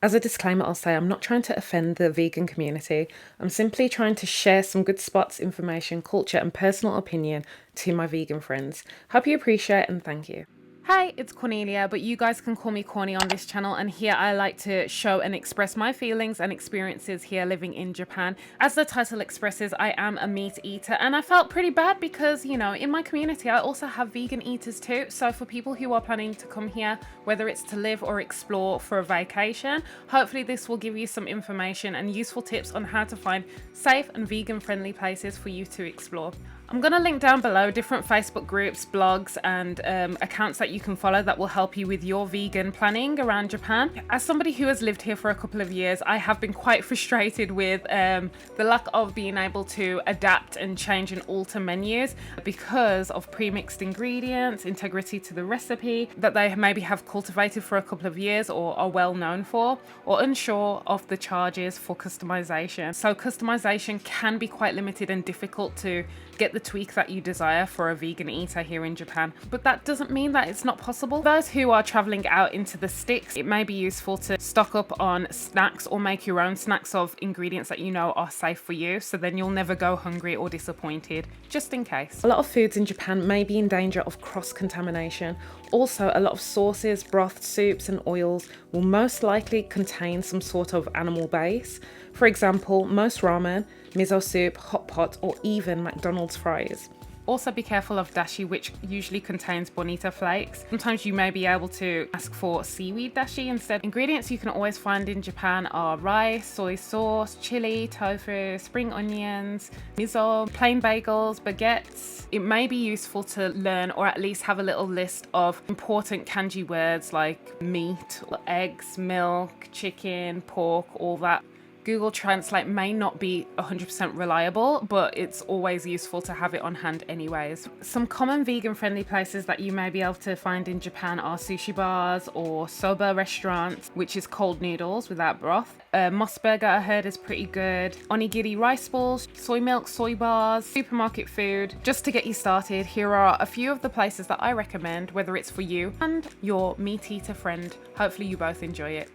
As a disclaimer, I'll say I'm not trying to offend the vegan community. I'm simply trying to share some good spots, information, culture, and personal opinion to my vegan friends. Hope you appreciate and thank you. Hey, it's Cornelia, but you guys can call me Corny on this channel, and here I like to show and express my feelings and experiences here living in Japan. As the title expresses, I am a meat eater, and I felt pretty bad because, you know, in my community I also have vegan eaters too. So for people who are planning to come here, whether it's to live or explore for a vacation, hopefully this will give you some information and useful tips on how to find safe and vegan friendly places for you to explore. I'm going to link down below different Facebook groups, blogs, and accounts that you can follow that will help you with your vegan planning around Japan. As somebody who has lived here for a couple of years, I have been quite frustrated with the lack of being able to adapt and change and alter menus because of pre-mixed ingredients, integrity to the recipe that they maybe have cultivated for a couple of years or are well known for, or unsure of the charges for customization. So customization can be quite limited and difficult to get the tweak that you desire for a vegan eater here in Japan. But that doesn't mean that it's not possible. Those who are traveling out into the sticks, it may be useful to stock up on snacks or make your own snacks of ingredients that you know are safe for you, so then you'll never go hungry or disappointed, just in case. A lot of foods in Japan may be in danger of cross-contamination. Also, a lot of sauces, broths, soups and oils will most likely contain some sort of animal base. For example, most ramen, miso soup, hot pot, or even McDonald's fries. Also be careful of dashi, which usually contains bonito flakes. Sometimes you may be able to ask for seaweed dashi instead. Ingredients you can always find in Japan are rice, soy sauce, chili, tofu, spring onions, miso, plain bagels, baguettes. It may be useful to learn or at least have a little list of important kanji words like meat, eggs, milk, chicken, pork, all that. Google Translate may not be 100% reliable, but it's always useful to have it on hand anyways. Some common vegan friendly places that you may be able to find in Japan are sushi bars or soba restaurants, which is cold noodles without broth. Moss burger I heard is pretty good. Onigiri rice balls, soy milk, soy bars, supermarket food. Just to get you started, here are a few of the places that I recommend, whether it's for you and your meat eater friend. Hopefully you both enjoy it.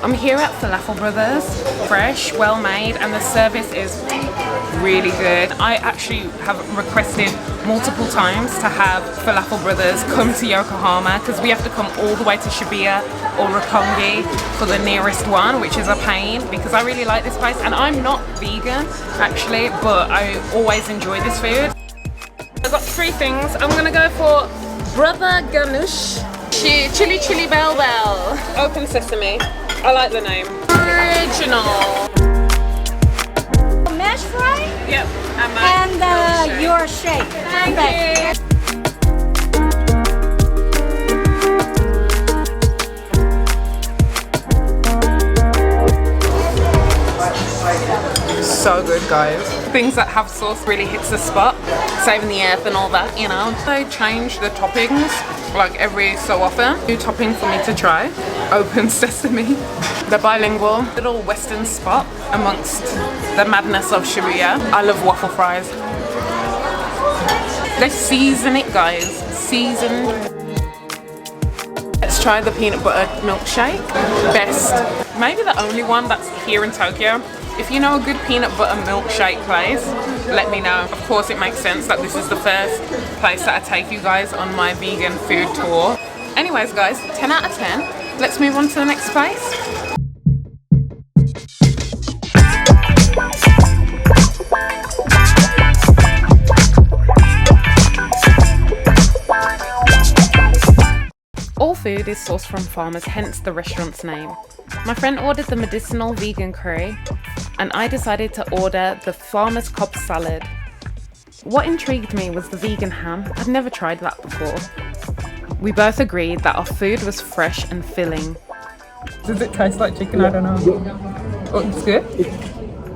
I'm here at Falafel Brothers, fresh, well made, and the service is really good. I actually have requested multiple times to have Falafel Brothers come to Yokohama because we have to come all the way to Shibuya or Roppongi for the nearest one, which is a pain because I really like this place, and I'm not vegan actually, but I always enjoy this food. I've got three things. I'm gonna go for Brother Ganush, Chili Bell Bell, Open Sesame. I like the name. Original. Mash fry? Yep. And your shake. Thank you. So good, guys. Things that have sauce really hits the spot, saving the earth and all that, you know. They change the toppings like every so often. New topping for me to try. Open sesame. The bilingual little western spot amongst the madness of Shibuya. I love waffle fries. They season it, guys. Seasoned. Let's try the peanut butter milkshake. Best. Maybe the only one that's here in Tokyo. If you know a good peanut butter milkshake place, let me know. Of course, it makes sense that this is the first place that I take you guys on my vegan food tour. Anyways, guys, 10 out of 10. Let's move on to the next place. All food is sourced from farmers, hence the restaurant's name. My friend ordered the medicinal vegan curry, and I decided to order the farmer's cob salad. What intrigued me was the vegan ham. I'd never tried that before. We both agreed that our food was fresh and filling. Does it taste like chicken? I don't know. Oh, it's good?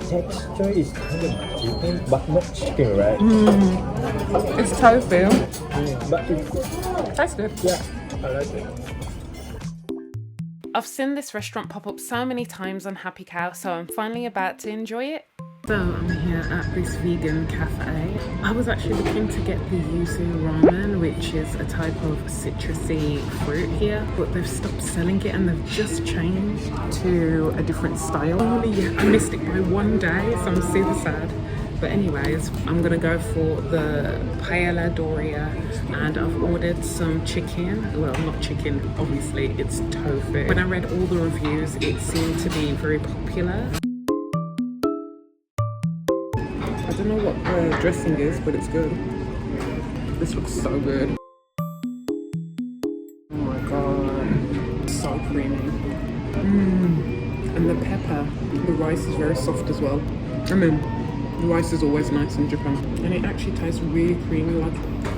Texture is kind of chicken, but not chicken, right? It's tofu. But it tastes good. Yeah. I like it. I've seen this restaurant pop up so many times on Happy Cow, so I'm finally about to enjoy it. So I'm here at this vegan cafe. I was actually looking to get the yuzu ramen, which is a type of citrusy fruit here, but they've stopped selling it and they've just changed to a different style. I missed it by one day, so I'm super sad. But anyways, I'm gonna go for the paella doria, and I've ordered some chicken. Well, not chicken, obviously, it's tofu. When I read all the reviews, it seemed to be very popular. I don't know what the dressing is, but it's good. This looks so good. Oh my god, so creamy. And the pepper, the rice is very soft as well. I mean, the rice is always nice in Japan, and it actually tastes really creamy, like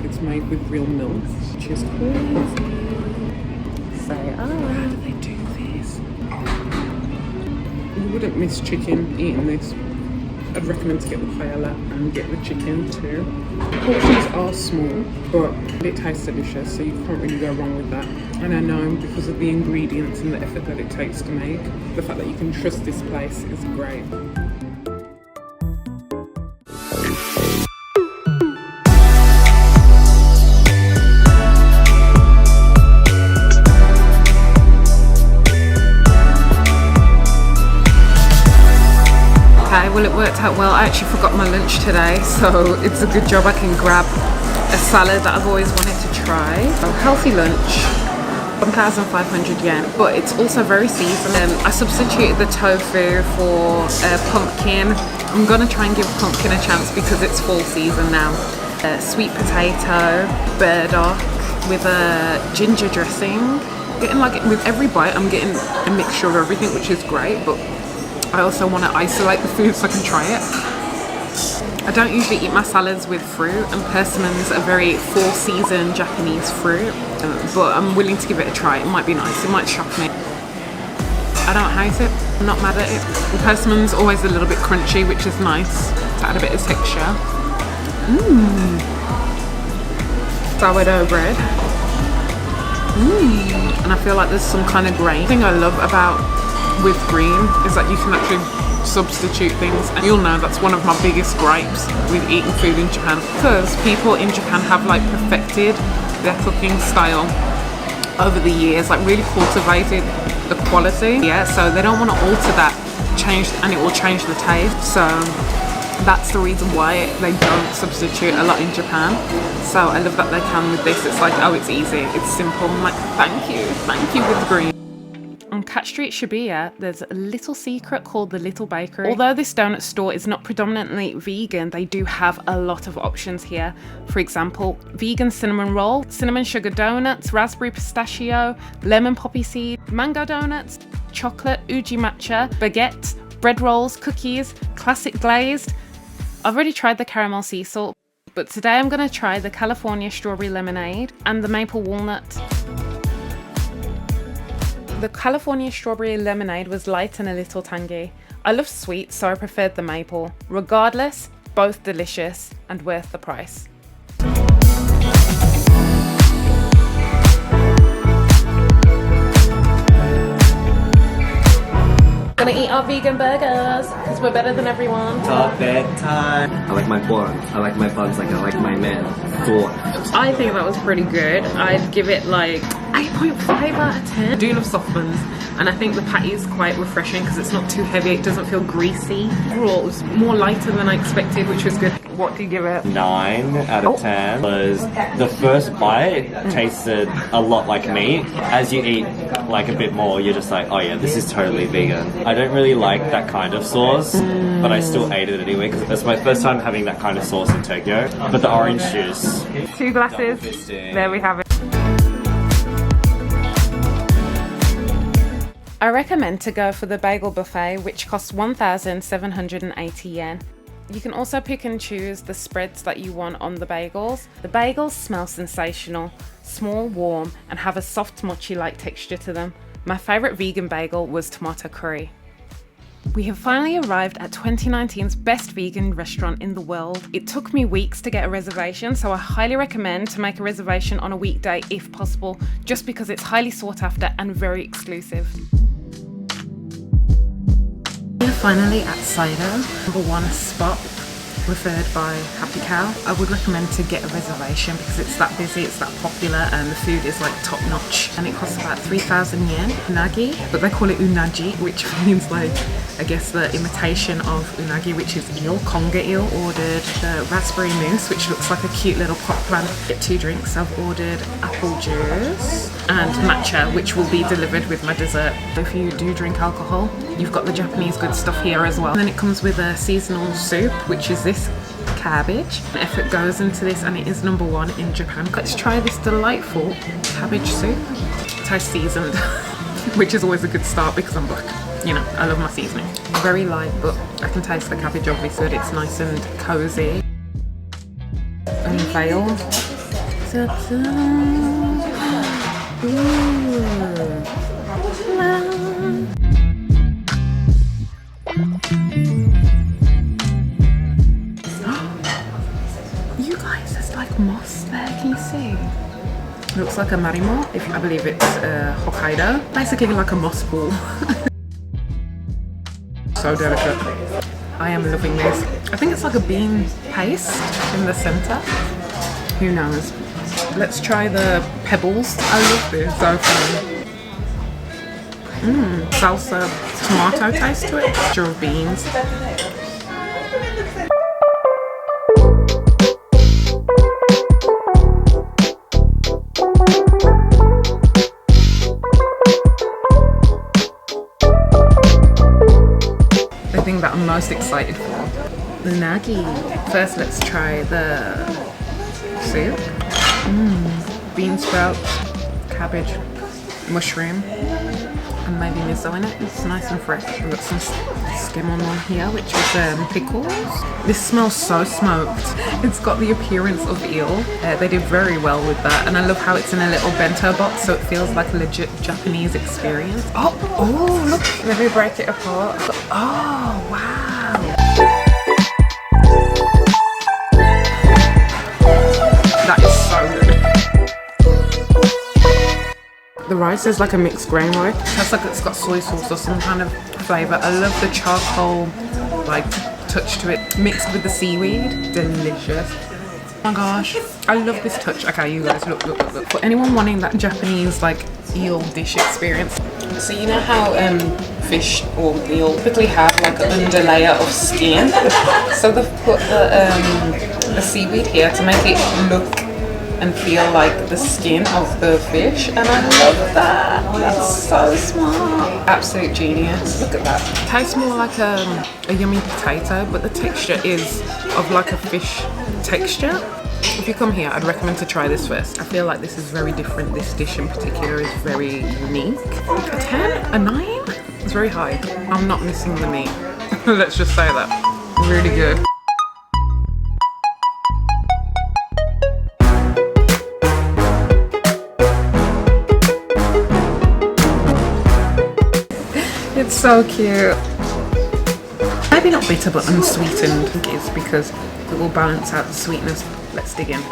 it's made with real milk, which is crazy. Say, oh, how do they do this? You wouldn't miss chicken eating this. I'd recommend to get the paella and get the chicken too. Portions are small, but it tastes delicious, so you can't really go wrong with that. And I know because of the ingredients and the effort that it takes to make, the fact that you can trust this place is great. Well, it worked out well. I actually forgot my lunch today, so it's a good job I can grab a salad that I've always wanted to try. A healthy lunch, 1,500 yen, but it's also very seasonal. I substituted the tofu for pumpkin. I'm gonna try and give pumpkin a chance because it's fall season now. Sweet potato, burdock with a ginger dressing. Getting like with every bite, I'm getting a mixture of everything, which is great, but I also want to isolate the food so I can try it. I don't usually eat my salads with fruit, and persimmons are very fall season Japanese fruit, but I'm willing to give it a try. It might be nice, it might shock me. I don't hate it, I'm not mad at it. The persimmon's always a little bit crunchy, which is nice to add a bit of texture. Sourdough bread. And I feel like there's some kind of grain. The thing I love about with green is that you can actually substitute things, and you'll know that's one of my biggest gripes with eating food in Japan, because people in Japan have like perfected their cooking style over the years, like really cultivated the quality, so they don't want to alter that, and it will change the taste. So that's the reason why they don't substitute a lot in Japan. So I love that they can with this. It's like, oh, it's easy, it's simple. I'm like, thank you with the green. On Cat Street, Shibuya, there's a little secret called the Little Bakery. Although this donut store is not predominantly vegan, they do have a lot of options here. For example, vegan cinnamon roll, cinnamon sugar donuts, raspberry pistachio, lemon poppy seed, mango donuts, chocolate, uji matcha, baguette, bread rolls, cookies, classic glazed. I've already tried the caramel sea salt, but today I'm going to try the California strawberry lemonade and the maple walnut. The California strawberry lemonade was light and a little tangy. I love sweet, so I preferred the maple. Regardless, both delicious and worth the price. Gonna eat our vegan burgers because we're better than everyone. Topic time. I like my buns. I like my buns like I like my men. I think that was pretty good. I'd give it like 8.5 out of 10. I do love soft buns, and I think the patty is quite refreshing because it's not too heavy. It doesn't feel greasy. Overall, it was more lighter than I expected, which was good. What do you give it? 9 out of 10. Because the first bite tasted a lot like meat. As you eat like a bit more, you're just like, oh yeah, this is totally vegan. I don't really like that kind of sauce, but I still ate it anyway because it's my first time having that kind of sauce in Tokyo. But the orange juice. 2 glasses. There we have it. I recommend to go for the bagel buffet, which costs 1,780 yen. You can also pick and choose the spreads that you want on the bagels. The bagels smell sensational, small, warm, and have a soft mochi-like texture to them. My favourite vegan bagel was tomato curry. We have finally arrived at 2019's best vegan restaurant in the world. It took me weeks to get a reservation, so I highly recommend to make a reservation on a weekday if possible, just because it's highly sought after and very exclusive. We're finally at Cider, #1 spot, referred by Happy Cow. I would recommend to get a reservation because it's that busy, it's that popular, and the food is like top notch. And it costs about 3,000 yen, unagi, but they call it unagi, which means like, I guess the imitation of unagi, which is eel, conger eel. Ordered the raspberry mousse, which looks like a cute little pot plant. Get 2 drinks. I've ordered apple juice and matcha, which will be delivered with my dessert. If you do drink alcohol, you've got the Japanese good stuff here as well. And then it comes with a seasonal soup, which is this cabbage. Effort goes into this, and it is #1 in Japan. Let's try this delightful cabbage soup. Tastes seasoned, which is always a good start because I'm black. You know, I love my seasoning. Very light, but I can taste the cabbage obviously. It's nice and cozy. Unveiled. You guys, there's like moss there, can you see? It looks like a marimo, I believe it's Hokkaido. Basically like a moss ball. So delicate. I am loving this. I think it's like a bean paste in the center. Who knows? Let's try the pebbles. I love this, so fun. Salsa tomato taste to it. Mixture of beans. The thing that I'm most excited for, the nagi. First, let's try the soup. Bean sprouts, cabbage, mushroom, and maybe miso in it. It's nice and fresh. We've got some skim on one here, which is pickles. This smells so smoked. It's got the appearance of eel. They did very well with that, and I love how it's in a little bento box, so it feels like a legit Japanese experience. Oh, look! Let me break it apart. Oh, wow! That is so good. The rice is like a mixed grain rice. It's like it's got soy sauce or some kind of flavour. I love the charcoal like touch to it mixed with the seaweed. Delicious. Oh my gosh, I love this touch. Okay, you guys, look. For anyone wanting that Japanese like eel dish experience. So you know how fish or eel typically have like an underlayer of skin? So they've put the seaweed here to make it look and feel like the skin of the fish, and I love that. That's so smart. Absolute genius. Look at that. Tastes more like a yummy potato, but the texture is of like a fish texture. If you come here, I'd recommend to try this first. I feel like this is very different. This dish in particular is very unique. A 10? A 9? It's very high. I'm not missing the meat. Let's just say that. Really good. It's so cute. Maybe not bitter, but unsweetened is because it will balance out the sweetness. Let's dig in.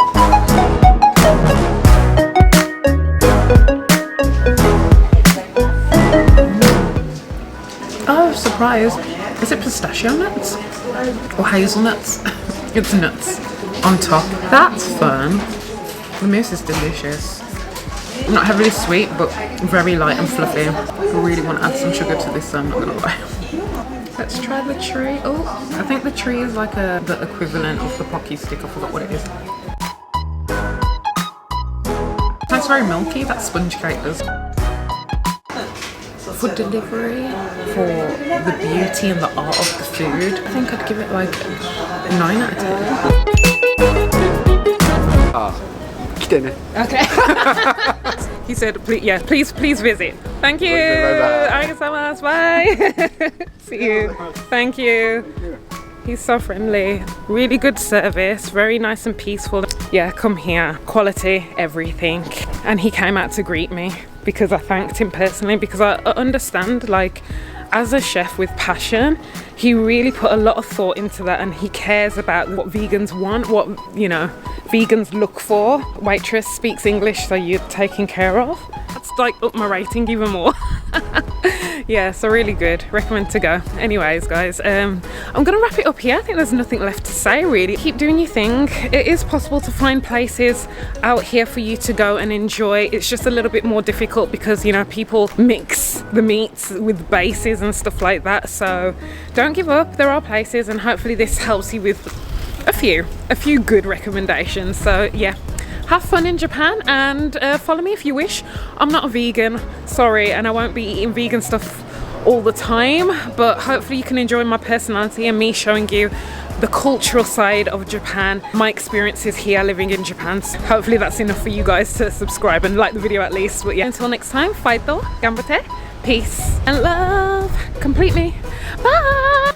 Oh, surprise. Is it pistachio nuts? Or hazelnuts? It's nuts on top. That's fun. The mousse is delicious. Not heavily sweet, but very light and fluffy. I really want to add some sugar to this, so I'm not gonna lie. Let's try the tree. Oh, I think the tree is like the equivalent of the Pocky stick. I forgot what it is. That's very milky, that sponge cake does. For delivery, for the beauty and the art of the food, I think I'd give it like a 9 out of 10. Okay. He said, please visit. Thank you. Arigatou. Bye. See you. Thank you. He's so friendly. Really good service. Very nice and peaceful. Yeah, come here. Quality, everything. And he came out to greet me because I thanked him personally, because I understand, like, as a chef with passion, he really put a lot of thought into that, and he cares about what vegans want, what, you know, vegans look for. Waitress speaks English, so you're taken care of. That's like up my rating even more. Yeah, so really good. Recommend to go. Anyways, guys, I'm gonna wrap it up here. I think there's nothing left to say, really. Keep doing your thing. It is possible to find places out here for you to go and enjoy. It's just a little bit more difficult because, you know, people mix the meats with bases and stuff like that. So don't give up. There are places, and hopefully this helps you with a few good recommendations. So yeah, have fun in Japan, and follow me if you wish. I'm not a vegan, sorry, and I won't be eating vegan stuff all the time, but hopefully you can enjoy my personality and me showing you the cultural side of Japan, my experiences here living in Japan. So hopefully that's enough for you guys to subscribe and like the video at least. But yeah, until next time, faito, gambate, peace and love. Complete me. Bye!